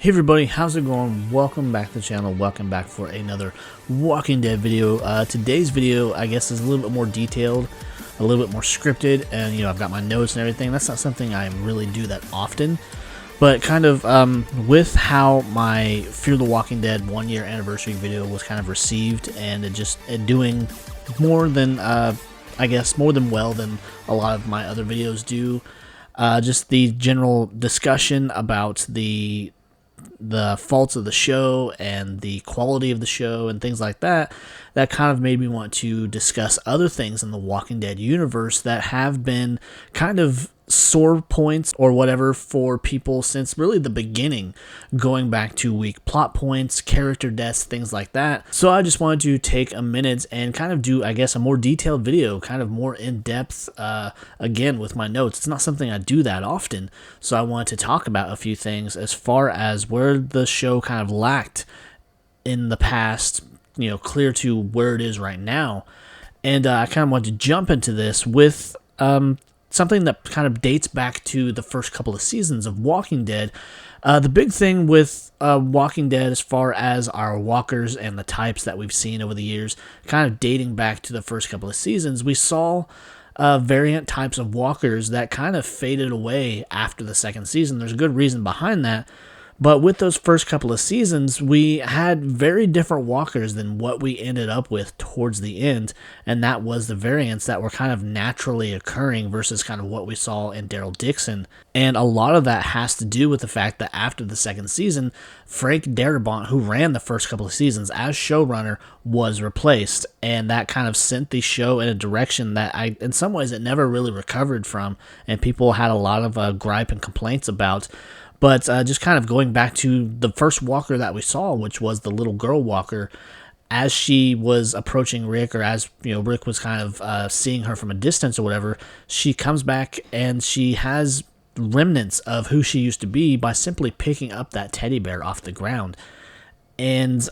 Hey everybody, how's it going? Welcome back to the channel. Welcome back for another Walking Dead video. Today's video, I guess, is a little bit more detailed, a little bit more scripted, and I've got my notes and everything. That's not something I really do that often, but kind of with how my Fear the Walking Dead 1 year anniversary video was kind of received, and it doing more than I guess more than well than a lot of my other videos do. Just the general discussion about the faults of the show and the quality of the show and things like that kind of made me want to discuss other things in the Walking Dead universe that have been kind of sore points or whatever for people since really the beginning, going back to weak plot points, character deaths, things like that. So I just wanted to take a minute and kind of do, I guess, a more detailed video, kind of more in-depth, again, with my notes. It's not something I do that often, so I wanted to talk about a few things as far as where the show kind of lacked in the past, clear to where it is right now. And I kind of wanted to jump into this with something that kind of dates back to the first couple of seasons of Walking Dead. The big thing with Walking Dead, as far as our walkers and the types that we've seen over the years, kind of dating back to the first couple of seasons, we saw variant types of walkers that kind of faded away after the second season. There's a good reason behind that. But with those first couple of seasons, we had very different walkers than what we ended up with towards the end, and that was the variants that were kind of naturally occurring versus kind of what we saw in Daryl Dixon. And a lot of that has to do with the fact that after the second season, Frank Darabont, who ran the first couple of seasons as showrunner, was replaced, and that kind of sent the show in a direction that in some ways it never really recovered from, and people had a lot of gripe and complaints about. But just kind of going back to the first walker that we saw, which was the little girl walker, as she was approaching Rick, or as Rick was kind of seeing her from a distance or whatever, she comes back and she has remnants of who she used to be by simply picking up that teddy bear off the ground. And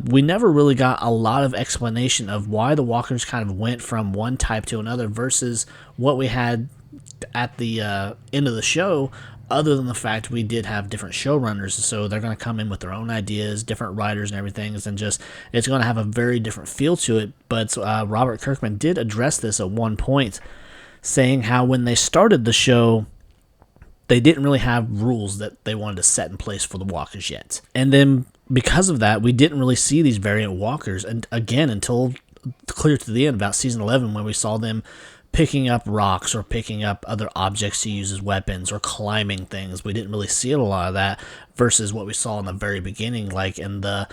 we never really got a lot of explanation of why the walkers kind of went from one type to another versus what we had at the end of the show, other than the fact we did have different showrunners, so they're going to come in with their own ideas, different writers and everything, and just it's going to have a very different feel to it. But Robert Kirkman did address this at one point, saying how when they started the show, they didn't really have rules that they wanted to set in place for the walkers yet. And then because of that, we didn't really see these variant walkers, and again, until clear to the end, about season 11, when we saw them picking up rocks or picking up other objects to use as weapons or climbing things. We didn't really see a lot of that versus what we saw in the very beginning, like in the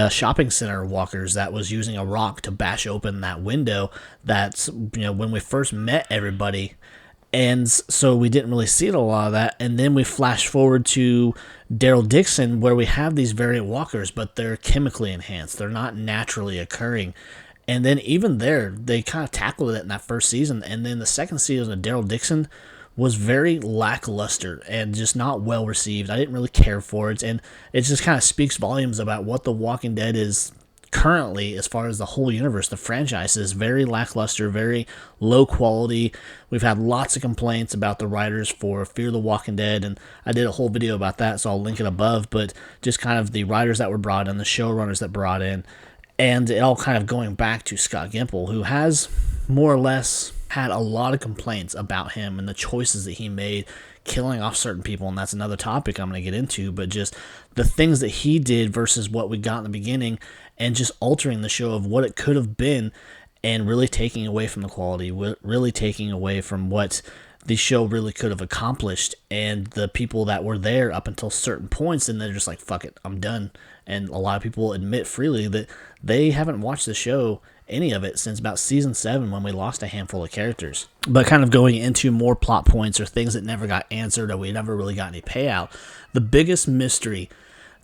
shopping center walkers that was using a rock to bash open that window. That's when we first met everybody. And so we didn't really see a lot of that. And then we flash forward to Daryl Dixon, where we have these variant walkers, but they're chemically enhanced. They're not naturally occurring. And then even there, they kind of tackled it in that first season. And then the second season of Daryl Dixon was very lackluster and just not well received. I didn't really care for it. And it just kind of speaks volumes about what The Walking Dead is currently, as far as the whole universe. The franchise is very lackluster, very low quality. We've had lots of complaints about the writers for Fear the Walking Dead, and I did a whole video about that, so I'll link it above. But just kind of the writers that were brought in, the showrunners that brought in, and it all kind of going back to Scott Gimple, who has more or less had a lot of complaints about him and the choices that he made, killing off certain people, and that's another topic I'm going to get into, but just the things that he did versus what we got in the beginning, and just altering the show of what it could have been, and really taking away from the quality, really taking away from what the show really could have accomplished, and the people that were there up until certain points, and they're just like, fuck it, I'm done. And a lot of people admit freely that they haven't watched the show, any of it, since about season 7, when we lost a handful of characters. But kind of going into more plot points or things that never got answered, or we never really got any payout, the biggest mystery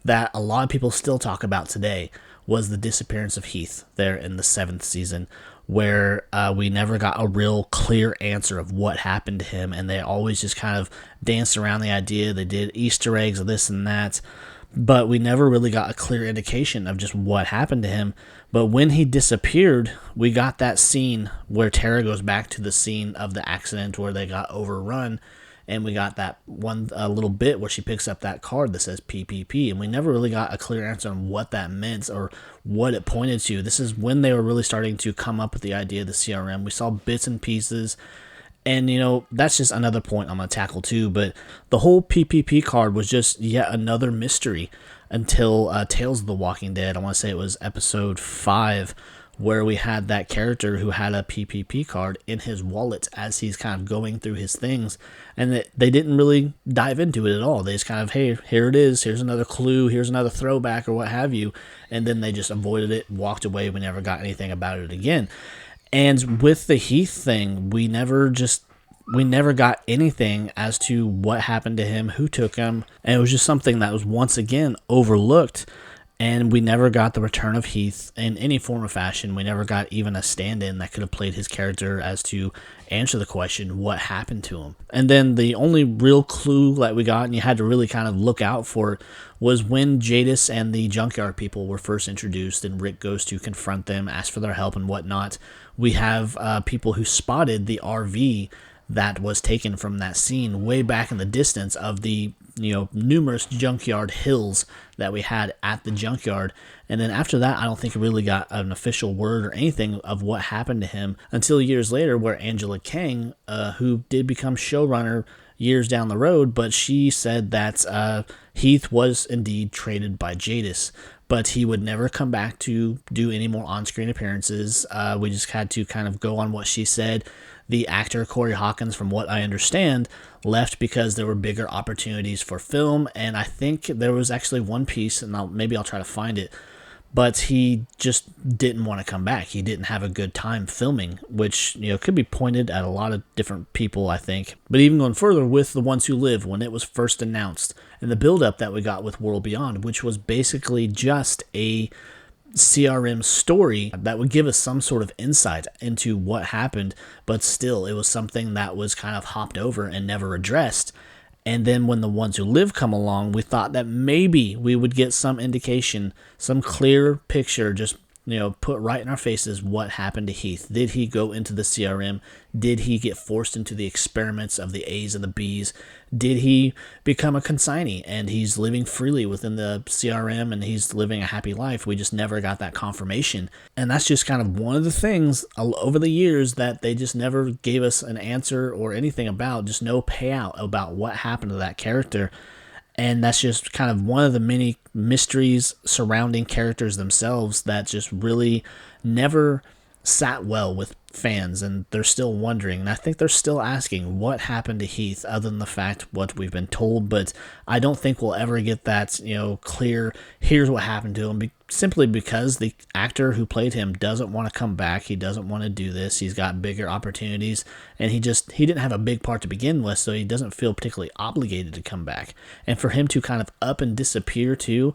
that a lot of people still talk about today was the disappearance of Heath there in the 7th season, where we never got a real clear answer of what happened to him, and they always just kind of danced around the idea. They did Easter eggs of this and that, but we never really got a clear indication of just what happened to him. But when he disappeared, we got that scene where Tara goes back to the scene of the accident where they got overrun, and we got that one little bit where she picks up that card that says PPP, and we never really got a clear answer on what that meant or what it pointed to. This is when they were really starting to come up with the idea of the CRM. We saw bits and pieces, and that's just another point I'm going to tackle too, but the whole PPP card was just yet another mystery until Tales of the Walking Dead. I want to say it was episode 5, where we had that character who had a PPP card in his wallet as he's kind of going through his things, and they didn't really dive into it at all. They just kind of, hey, here it is, here's another clue, here's another throwback or what have you, and then they just avoided it, walked away. We never got anything about it again. And with the Heath thing, we never got anything as to what happened to him, who took him, and it was just something that was once again overlooked. And we never got the return of Heath in any form or fashion. We never got even a stand-in that could have played his character as to answer the question, what happened to him? And then the only real clue that we got, and you had to really kind of look out for it, was when Jadis and the Junkyard people were first introduced and Rick goes to confront them, ask for their help and whatnot. We have people who spotted the RV that was taken from that scene way back in the distance of the numerous junkyard hills that we had at the junkyard. And then after that, I don't think it really got an official word or anything of what happened to him until years later, where Angela Kang, who did become showrunner years down the road, but she said that Heath was indeed traded by Jadis, but he would never come back to do any more on-screen appearances. We just had to kind of go on what she said. The actor, Corey Hawkins, from what I understand, left because there were bigger opportunities for film, and I think there was actually one piece, and maybe I'll try to find it, but he just didn't want to come back. He didn't have a good time filming, which could be pointed at a lot of different people, I think. But even going further with The Ones Who Live, when it was first announced, and the build-up that we got with World Beyond, which was basically just a CRM story that would give us some sort of insight into what happened, but still it was something that was kind of hopped over and never addressed. And then when The Ones Who Live come along, we thought that maybe we would get some indication, some clear picture, just put right in our faces what happened to Heath. Did he go into the CRM? Did he get forced into the experiments of the A's and the B's? Did he become a consignee and he's living freely within the CRM and he's living a happy life? We just never got that confirmation. And that's just kind of one of the things over the years that they just never gave us an answer or anything about, just no payout about what happened to that character. And that's just kind of one of the many mysteries surrounding characters themselves that just really never sat well with fans, and they're still wondering. And I think they're still asking what happened to Heath, other than the fact what we've been told. But I don't think we'll ever get that clear, here's what happened to him, simply because the actor who played him doesn't want to come back. He doesn't want to do this. He's got bigger opportunities, and he didn't have a big part to begin with, so he doesn't feel particularly obligated to come back. And for him to kind of up and disappear too,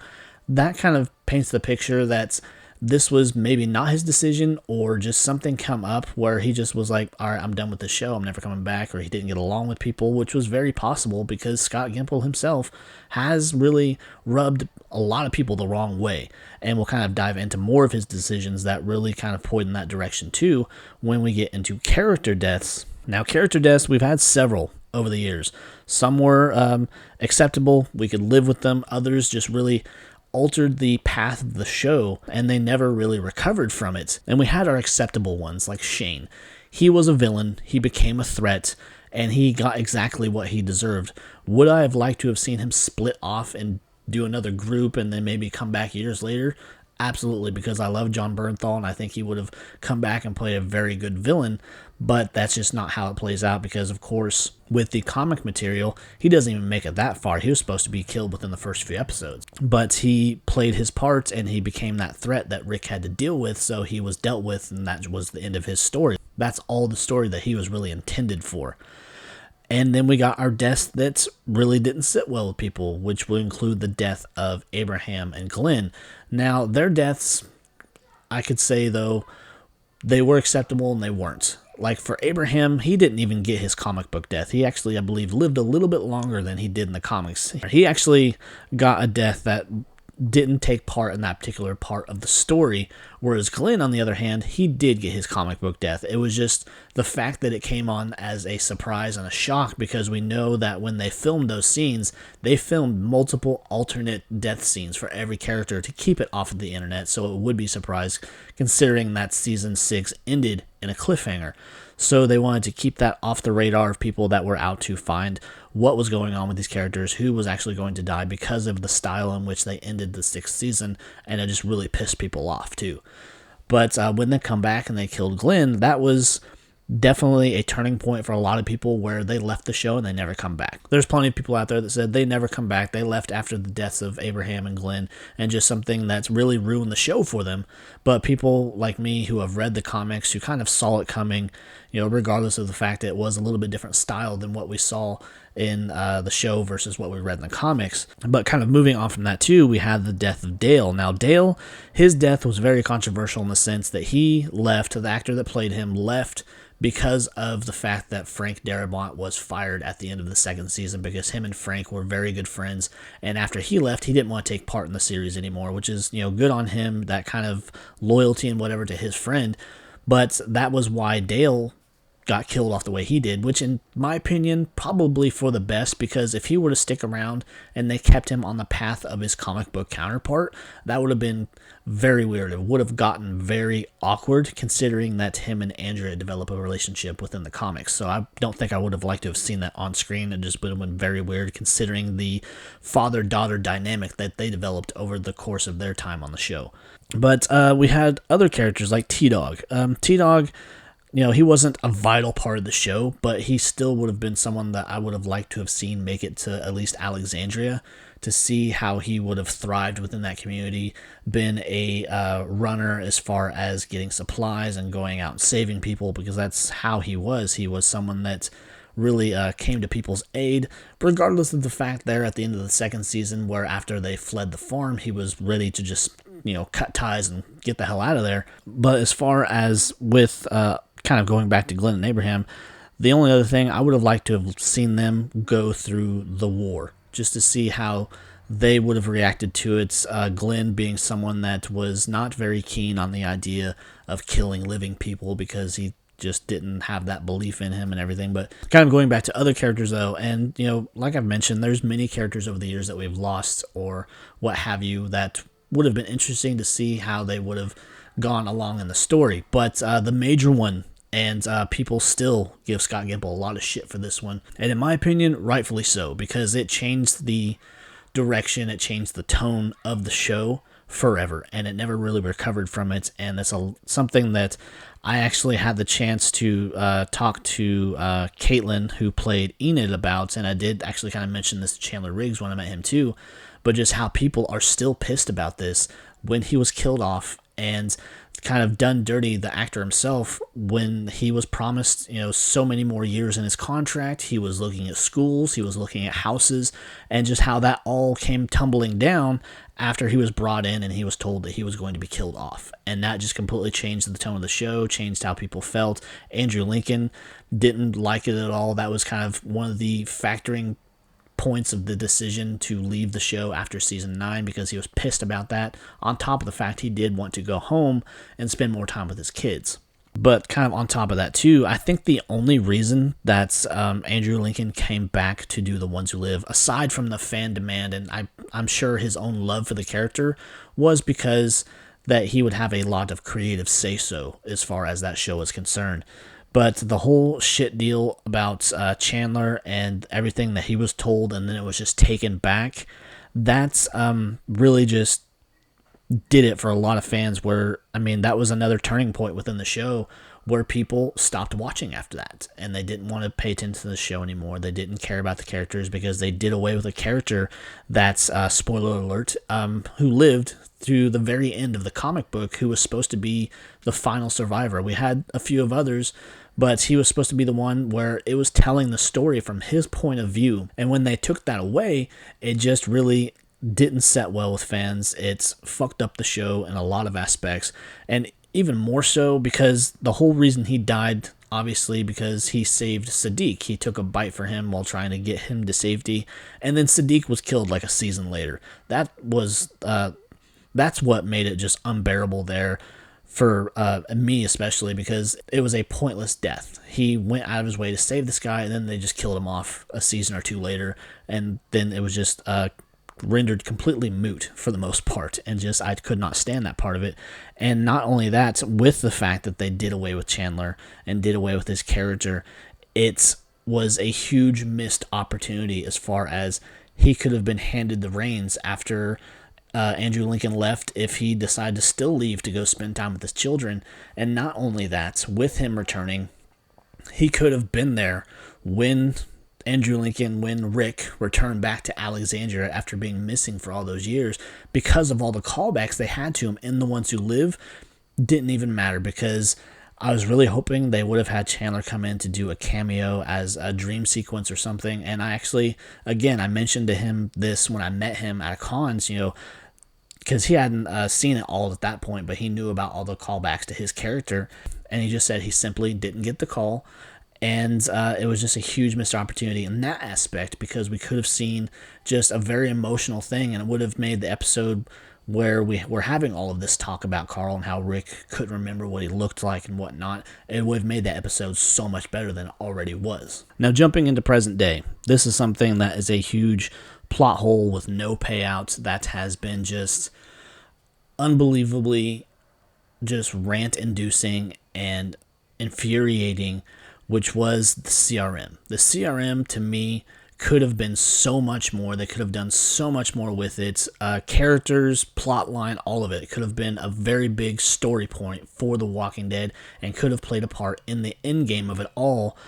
that kind of paints the picture that this was maybe not his decision, or just something come up where he just was like, all right, I'm done with the show, I'm never coming back, or he didn't get along with people, which was very possible because Scott Gimple himself has really rubbed a lot of people the wrong way. And we'll kind of dive into more of his decisions that really kind of point in that direction too when we get into character deaths. Now, character deaths, we've had several over the years. Some were acceptable, we could live with them. Others just really altered the path of the show, and they never really recovered from it. And we had our acceptable ones, like Shane. He was a villain, he became a threat, and he got exactly what he deserved. Would I have liked to have seen him split off and do another group and then maybe come back years later? Absolutely, because I love John Bernthal, and I think he would have come back and played a very good villain, but that's just not how it plays out, because of course, with the comic material, he doesn't even make it that far. He was supposed to be killed within the first few episodes, but he played his part, and he became that threat that Rick had to deal with, so he was dealt with, and that was the end of his story. That's all the story that he was really intended for. And then we got our deaths that really didn't sit well with people, which will include the death of Abraham and Glenn. Now, their deaths, I could say, though, they were acceptable and they weren't. Like for Abraham, he didn't even get his comic book death. He actually, I believe, lived a little bit longer than he did in the comics. He actually got a death that didn't take part in that particular part of the story, whereas Glenn, on the other hand, he did get his comic book death. It was just the fact that it came on as a surprise and a shock, because we know that when they filmed those scenes, they filmed multiple alternate death scenes for every character to keep it off of the internet, so it would be surprised, considering that season 6 ended in a cliffhanger. So they wanted to keep that off the radar of people that were out to find what was going on with these characters, who was actually going to die, because of the style in which they ended the 6th season, and it just really pissed people off too. But when they come back and they killed Glenn, that was definitely a turning point for a lot of people, where they left the show and they never come back. There's plenty of people out there that said they never come back. They left after the deaths of Abraham and Glenn, and just something that's really ruined the show for them. But people like me who have read the comics, who kind of saw it coming, regardless of the fact that it was a little bit different style than what we saw in the show versus what we read in the comics. But kind of moving on from that too, we had the death of Dale. Now Dale, his death was very controversial in the sense that he left, the actor that played him left, because of the fact that Frank Darabont was fired at the end of the 2nd season, because him and Frank were very good friends, and after he left, he didn't want to take part in the series anymore, which is, good on him, that kind of loyalty and whatever to his friend. But that was why Dale got killed off the way he did, which in my opinion, probably for the best, because if he were to stick around and they kept him on the path of his comic book counterpart, that would have been very weird. It would have gotten very awkward, considering that him and Andrea develop a relationship within the comics. So I don't think I would have liked to have seen that on screen. It just would have been very weird, considering the father-daughter dynamic that they developed over the course of their time on the show. But we had other characters like T-Dog. T-Dog, he wasn't a vital part of the show, but he still would have been someone that I would have liked to have seen make it to at least Alexandria, to see how he would have thrived within that community, been a runner as far as getting supplies and going out and saving people, because that's how he was. He was someone that really came to people's aid, regardless of the fact there at the end of the 2nd season, where after they fled the farm, he was ready to just, cut ties and get the hell out of there. But as far as with kind of going back to Glenn and Abraham, the only other thing, I would have liked to have seen them go through the war, just to see how they would have reacted to it. Glenn being someone that was not very keen on the idea of killing living people, because he just didn't have that belief in him and everything. But kind of going back to other characters though, and like I've mentioned, there's many characters over the years that we've lost or what have you, that would have been interesting to see how they would have gone along in the story. But the major one, and people still give Scott Gimple a lot of shit for this one, and in my opinion, rightfully so, because it changed the direction, it changed the tone of the show forever, and it never really recovered from it. And that's something that I actually had the chance to talk to Caitlin, who played Enid, about, and I did actually kind of mention this to Chandler Riggs when I met him too, but just how people are still pissed about this when he was killed off, and kind of done dirty the actor himself when he was promised, so many more years in his contract. He was looking at schools, he was looking at houses, and just how that all came tumbling down after he was brought in and he was told that he was going to be killed off. And that just completely changed the tone of the show, changed how people felt. Andrew Lincoln didn't like it at all. That was kind of one of the factoring points of the decision to leave the show after season 9, because he was pissed about that, on top of the fact he did want to go home and spend more time with his kids. But kind of on top of that too, I think the only reason that Andrew Lincoln came back to do The Ones Who Live, aside from the fan demand, and I'm sure his own love for the character, was because that he would have a lot of creative say-so as far as that show is concerned. But the whole shit deal about Chandler and everything that he was told and then it was just taken back, that's really just did it for a lot of fans, where, that was another turning point within the show where people stopped watching after that, and they didn't want to pay attention to the show anymore. They didn't care about the characters, because they did away with a character that's, spoiler alert, who lived through the very end of the comic book, who was supposed to be the final survivor. We had a few of others, but he was supposed to be the one where it was telling the story from his point of view. And when they took that away, it just really didn't set well with fans. It's fucked up the show in a lot of aspects, and even more so because the whole reason he died obviously, because he saved Sadiq. He took a bite for him while trying to get him to safety, and then Sadiq was killed like a season later. That's what made it just unbearable there for me especially, because it was a pointless death. He went out of his way to save this guy, and then they just killed him off a season or two later, and then it was just rendered completely moot for the most part, and just I could not stand that part of it. And not only that, with the fact that they did away with Chandler and did away with his character, it was a huge missed opportunity as far as he could have been handed the reins after Andrew Lincoln left, if he decided to still leave to go spend time with his children. And not only that, with him returning, he could have been there when Rick returned back to Alexandria after being missing for all those years, because of all the callbacks they had to him in The Ones Who Live. Didn't even matter, because I was really hoping they would have had Chandler come in to do a cameo as a dream sequence or something. And I actually, again, I mentioned to him this when I met him at cons, because he hadn't seen it all at that point, but he knew about all the callbacks to his character, and he just said he simply didn't get the call, and it was just a huge missed opportunity in that aspect, because we could have seen just a very emotional thing, and it would have made the episode where we were having all of this talk about Carl and how Rick couldn't remember what he looked like and whatnot. It would have made that episode so much better than it already was. Now, jumping into present day, this is something that is a huge plot hole with no payout that has been just unbelievably just rant-inducing and infuriating, which was the CRM. The CRM, to me, could have been so much more. They could have done so much more with it. Characters, plot line, all of it. It could have been a very big story point for The Walking Dead and could have played a part in the end game of it all.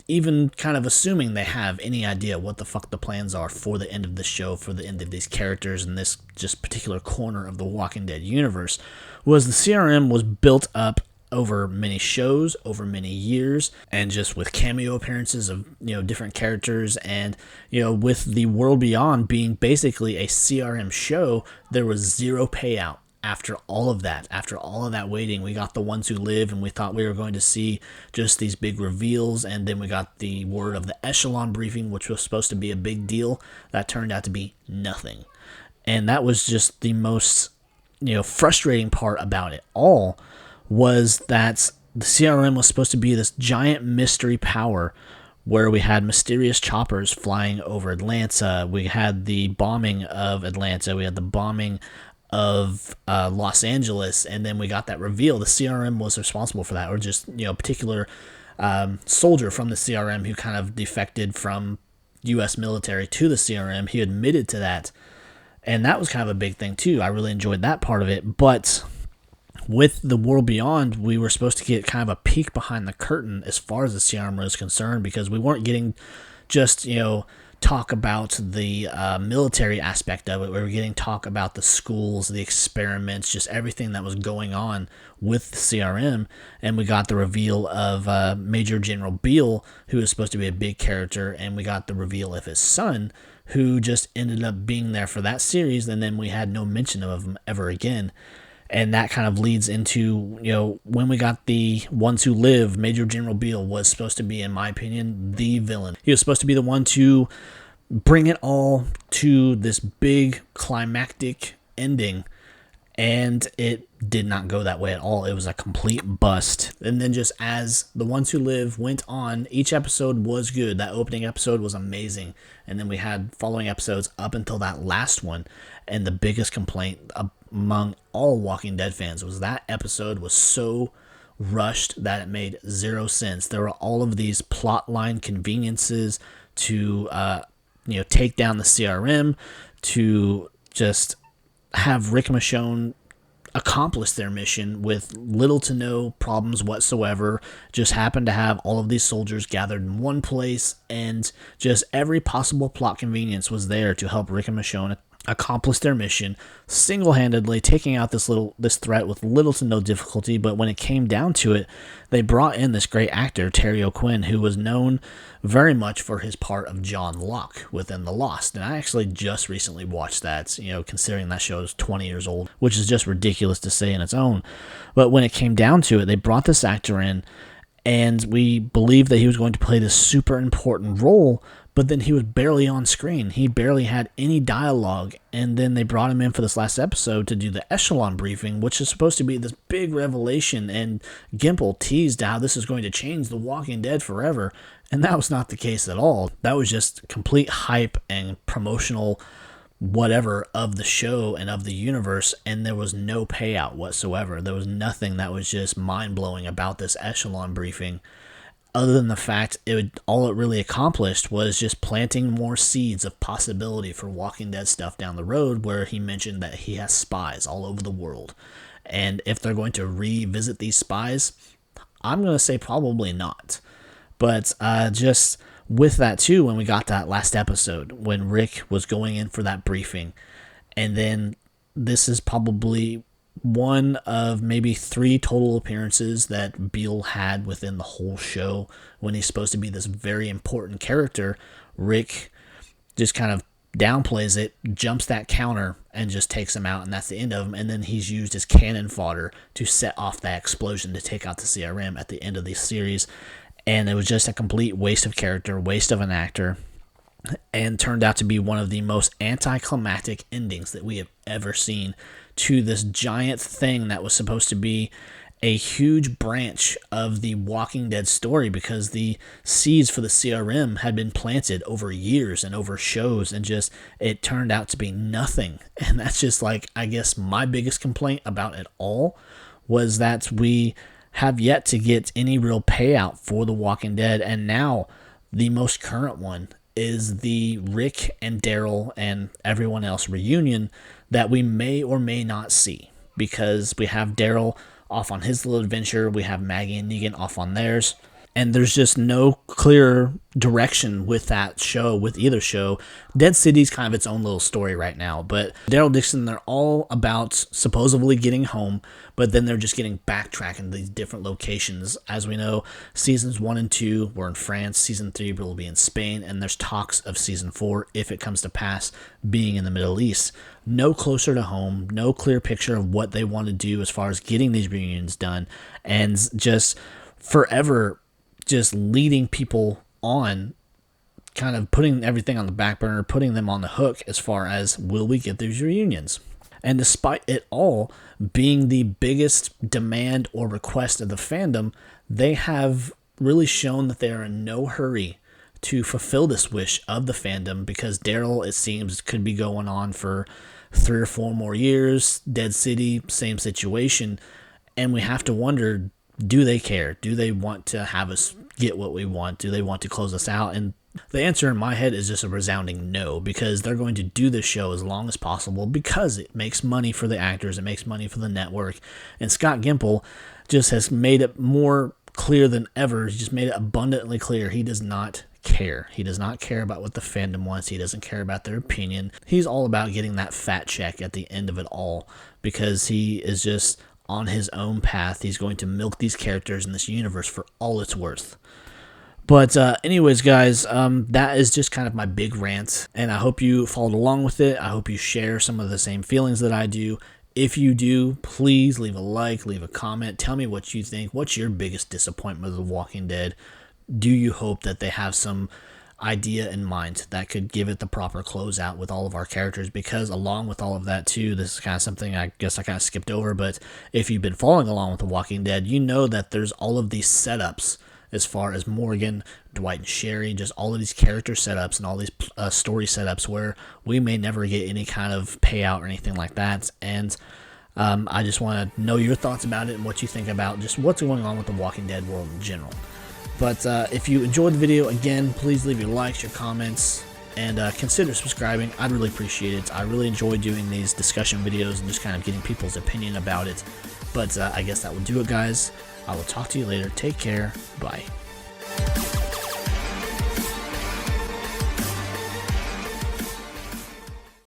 Even kind of assuming they have any idea what the fuck the plans are for the end of the show, for the end of these characters in this just particular corner of the Walking Dead universe, was the CRM was built up over many shows, over many years, and just with cameo appearances of different characters, and with the World Beyond being basically a CRM show, there was zero payout. After all of that waiting, we got The Ones Who Live, and we thought we were going to see just these big reveals, and then we got the word of the Echelon briefing, which was supposed to be a big deal. That turned out to be nothing. And that was just the most frustrating part about it all, was that the CRM was supposed to be this giant mystery power where we had mysterious choppers flying over Atlanta. We had the bombing of Atlanta. We had the bombing of Los Angeles, and then we got that reveal. The CRM was responsible for that, or just a particular soldier from the CRM who kind of defected from U.S. military to the CRM. He admitted to that, and that was kind of a big thing too. I really enjoyed that part of it. But with the World Beyond, we were supposed to get kind of a peek behind the curtain as far as the CRM was concerned, because we weren't getting just talk about the military aspect of it. We were getting talk about the schools, the experiments, just everything that was going on with the CRM. And we got the reveal of Major General Beale, who was supposed to be a big character, and we got the reveal of his son, who just ended up being there for that series, and then we had no mention of him ever again. And that kind of leads into, when we got The Ones Who Live, Major General Beale was supposed to be, in my opinion, the villain. He was supposed to be the one to bring it all to this big climactic ending, and it did not go that way at all. It was a complete bust. And then just as The Ones Who Live went on, each episode was good. That opening episode was amazing, and then we had following episodes up until that last one. And the biggest complaint among all Walking Dead fans was that episode was so rushed that it made zero sense. There were all of these plotline conveniences to take down the CRM, to just have Rick and Michonne accomplish their mission with little to no problems whatsoever. Just happened to have all of these soldiers gathered in one place, and just every possible plot convenience was there to help Rick and Michonne accomplished their mission single-handedly, taking out this threat with little to no difficulty. But when it came down to it, they brought in this great actor, Terry O'Quinn, who was known very much for his part of John Locke within The Lost. And I actually just recently watched that, considering that show is 20 years old, which is just ridiculous to say in its own. But when it came down to it, they brought this actor in, and we believed that he was going to play this super important role, but then he was barely on screen. He barely had any dialogue, and then they brought him in for this last episode to do the Echelon briefing, which is supposed to be this big revelation, and Gimple teased how this is going to change The Walking Dead forever, and that was not the case at all. That was just complete hype and promotional whatever of the show and of the universe, and there was no payout whatsoever. There was nothing that was just mind-blowing about this Echelon briefing, other than the fact all it really accomplished was just planting more seeds of possibility for Walking Dead stuff down the road, where he mentioned that he has spies all over the world. And if they're going to revisit these spies, I'm going to say probably not. But just with that too, when we got that last episode, when Rick was going in for that briefing, and then this is probably one of maybe 3 total appearances that Beale had within the whole show when he's supposed to be this very important character. Rick just kind of downplays it, jumps that counter, and just takes him out, and that's the end of him. And then he's used as cannon fodder to set off that explosion to take out the CRM at the end of the series. And it was just a complete waste of character, waste of an actor, and turned out to be one of the most anticlimactic endings that we have ever seen to this giant thing that was supposed to be a huge branch of the Walking Dead story, because the seeds for the CRM had been planted over years and over shows, and just it turned out to be nothing. And that's just I guess my biggest complaint about it all was that we have yet to get any real payout for The Walking Dead. And now the most current one is the Rick and Daryl and everyone else reunion that we may or may not see, because we have Daryl off on his little adventure, we have Maggie and Negan off on theirs, and there's just no clear direction with that show, with either show. Dead City's kind of its own little story right now, but Daryl Dixon, they're all about supposedly getting home, but then they're just getting backtracked in these different locations. As we know, seasons 1 and 2 were in France, season 3 will be in Spain, and there's talks of season 4, if it comes to pass, being in the Middle East. No closer to home, no clear picture of what they want to do as far as getting these reunions done, and just forever just leading people on, kind of putting everything on the back burner, putting them on the hook as far as, will we get these reunions? And despite it all being the biggest demand or request of the fandom, they have really shown that they are in no hurry to fulfill this wish of the fandom, because Daryl, it seems, could be going on for 3 or 4 more years. Dead City, same situation. And we have to wonder, do they care? Do they want to have us get what we want? Do they want to close us out? And the answer in my head is just a resounding no, because they're going to do this show as long as possible, because it makes money for the actors, it makes money for the network. And Scott Gimple just has made it more clear than ever. He just made it abundantly clear he does not care. He does not care about what the fandom wants. He doesn't care about their opinion. He's all about getting that fat check at the end of it all, because he is just on his own path. He's going to milk these characters in this universe for all it's worth. But anyways, guys, that is just kind of my big rant, and I hope you followed along with it. I hope you share some of the same feelings that I do. If you do, please leave a like, leave a comment. Tell me what you think. What's your biggest disappointment with The Walking Dead? Do you hope that they have some idea in mind that could give it the proper closeout with all of our characters? Because along with all of that too, this is kind of something I guess I kind of skipped over, but if you've been following along with The Walking Dead, you know that there's all of these setups as far as Morgan, Dwight, and Sherry, just all of these character setups and all these story setups where we may never get any kind of payout or anything like that. And I just want to know your thoughts about it and what you think about just what's going on with the Walking Dead world in general. But if you enjoyed the video, again, please leave your likes, your comments, and consider subscribing. I'd really appreciate it. I really enjoy doing these discussion videos and just kind of getting people's opinion about it. But I guess that will do it, guys. I will talk to you later. Take care. Bye.